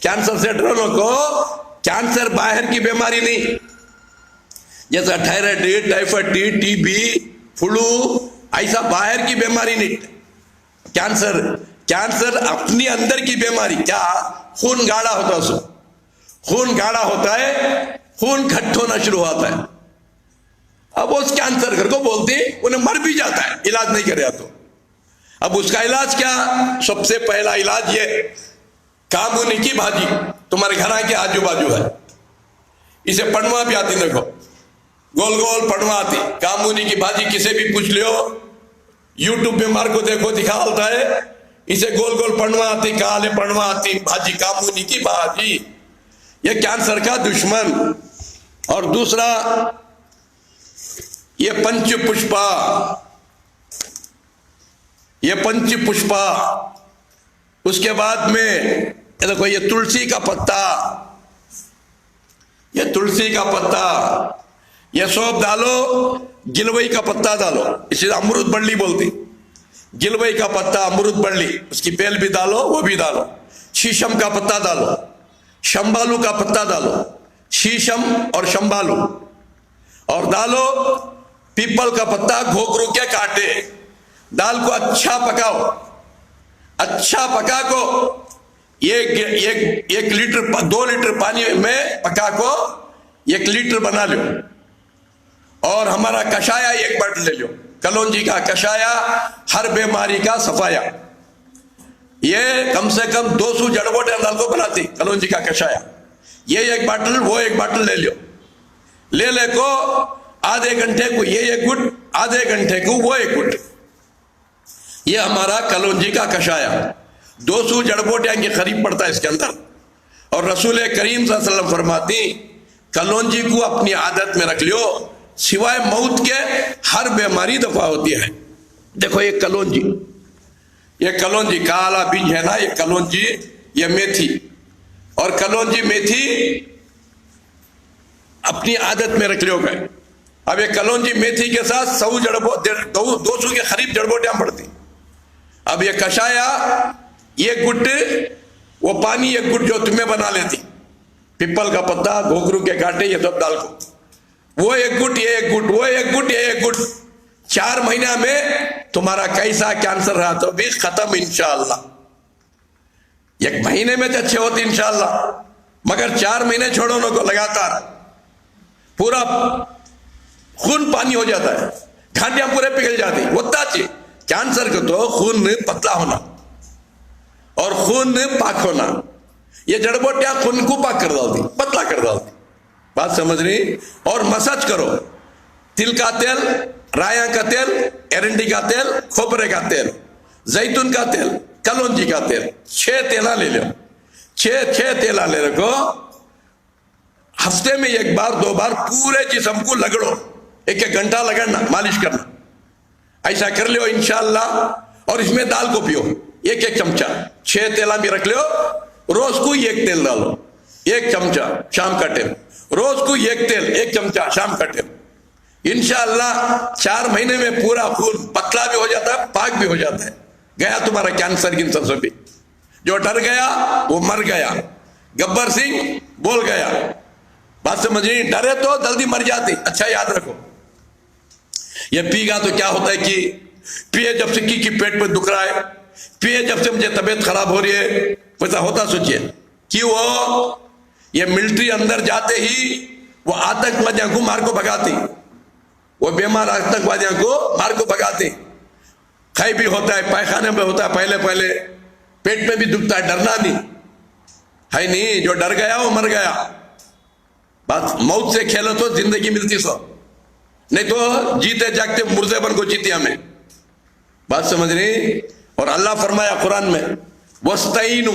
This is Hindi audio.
कैंसर से डरो नको, कैंसर बाहर की बीमारी नहीं, जैसा थायराइड, टाइफाइड, टीबी, फ्लू, ऐसा बाहर की बीमारी नहीं। कैंसर अपनी अंदर की बीमारी। क्या? खून गाढ़ा होता है, खून गाढ़ा होता है, खून खट्ट होना शुरू होता है। अब उस कैंसर घर को बोलते उन्हें मर भी जाता है, इलाज नहीं करे तो। अब उसका इलाज क्या? सबसे पहला इलाज ये, कामुनी की भाजी तुम्हारे घर के आजू बाजू है, इसे पड़वा भी आती, देखो गोल गोल पड़वा आती। कामुनी की भाजी किसे भी पूछ लियो, यूट्यूब में मार को देखो, दिखाता है, इसे गोल गोल पड़वा आती, काले पड़वा आती भाजी, कामुनी की भाजी। ये कैंसर का दुश्मन। और दूसरा ये पंच पुष्पा, ये पंच पुष्पा। उसके बाद में ये देखो, ये तुलसी का पत्ता, ये तुलसी का पत्ता, ये सौंफ डालो, गिलवई का पत्ता डालो, इसे अमृत बल्ली बोलती। गिलवई का पत्ता, अमृत बल्ली, उसकी बेल भी डालो, वो भी डालो। शीशम का पत्ता डालो, शंबालू का पत्ता डालो, शीशम और शंबालू, और डालो पीपल का पत्ता, घोघरू के कांटे। दाल को अच्छा पकाओ, अच्छा पका को एक लीटर 2 लीटर पानी में पका को 1 लीटर बना लो। और हमारा कषाया 1 बाल्टी ले लो, कलौंजी का कषाया, हर बीमारी का सफाया। ये कम से कम 200 जड़बूटे दाल को बनाती कलौंजी का कषाया। ये 1 बाटल, वो 1 बाटल ले लो। ले को आधे घंटे को ये 1 गुट, आधे घंटे को वो 1 गुट। ये हमारा कलौंजी का कषाया 200 जड़बूटियां के करीब पड़ता है इसके अंदर। और रसूल करीम सल्लल्लाहु अलैहि वसल्लम फरमाती, कलौंजी को अपनी आदत में रख लियो, सिवाय मौत के हर बीमारी दफा होती है। देखो ये कलौंजी, ये कलौंजी काला बीज है ना, ये कलौंजी, ये मेथी। और कलौंजी मेथी अपनी आदत में रख लियो गए। अब ये कलौंजी मेथी के साथ 200 के करीब जड़बूटियां पड़ती। अब ये कषाया 1 गुट, वो पानी 1 गुट जो तुम्हें बना लेती, पिपल का पत्ता, घोघरू के कांटे, ये सब डाल को, वो 1 गुट, ये 1 गुट, वो 1 गुट, ये 1 गुट। 4 महीना में तुम्हारा कैसा कैंसर रहा तो भी खत्म इंशाअल्लाह। 1 महीने में तो अच्छे होते इंशाअल्लाह, मगर 4 महीने छोड़ो ना को लगातार, पूरा खून पानी हो जाता है, घाटियां पूरे पिघल जाती। होता चाहिए कैंसर को तो खून पतला होना और खून पाक होना। ये जड़बूटियां खून को पाक कर डालती, पतला कर डालती। बात समझ रही? और मसाज करो, तिल का तेल, राया का तेल, एरंडी का तेल, खोपरे का तेल, जैतून का तेल, कलौंजी का तेल, 6 तेला ले लो। 6 तेला ले रखो। हफ्ते में 1 बार 2 बार पूरे जिस्म को लगड़ो, 1-1 घंटा लगड़ना, मालिश करना, ऐसा कर लियो इंशाअल्लाह। और इसमें दाल को पियो 1-1 चमचा। 6 तेला भी रख लियो, रोज को 1 तेल डालो, 1 चमचा शाम का टाइम, रोज को 1 तेल 1 चमचा शाम का टाइम। इंशाअल्लाह 4 महीने में पूरा खून पतला भी हो जाता है, पाक भी हो जाता है। गया तुम्हारा कैंसर की सभी। जो डर गया वो मर गया। गब्बर सिंह बोल गया। बात समझिए, डरे तो जल्दी मर जाती। अच्छा याद रखो, ये पीगा तो क्या होता है कि पिए जब से की पेट में दुख रहा है, पिए जब से मुझे तबीयत खराब हो रही है, वैसा होता सोचिए कि वो ये मिलिट्री अंदर जाते ही वो आतंकवादियों को मार को भगाती, वो बीमार आतंकवादियों को मार को भगाती। खाई भी होता है, पैखाने में होता है, पहले पेट में भी दुखता है, डरना नहीं है। नहीं, जो डर गया वो मर गया। बात मौत से खेलो तो जिंदगी मिलती सो, नहीं तो जीते जागते मुर्दे बन को जीती हमें। बात समझ रही? और अल्लाह फरमाया कुरान में, वस्तईनु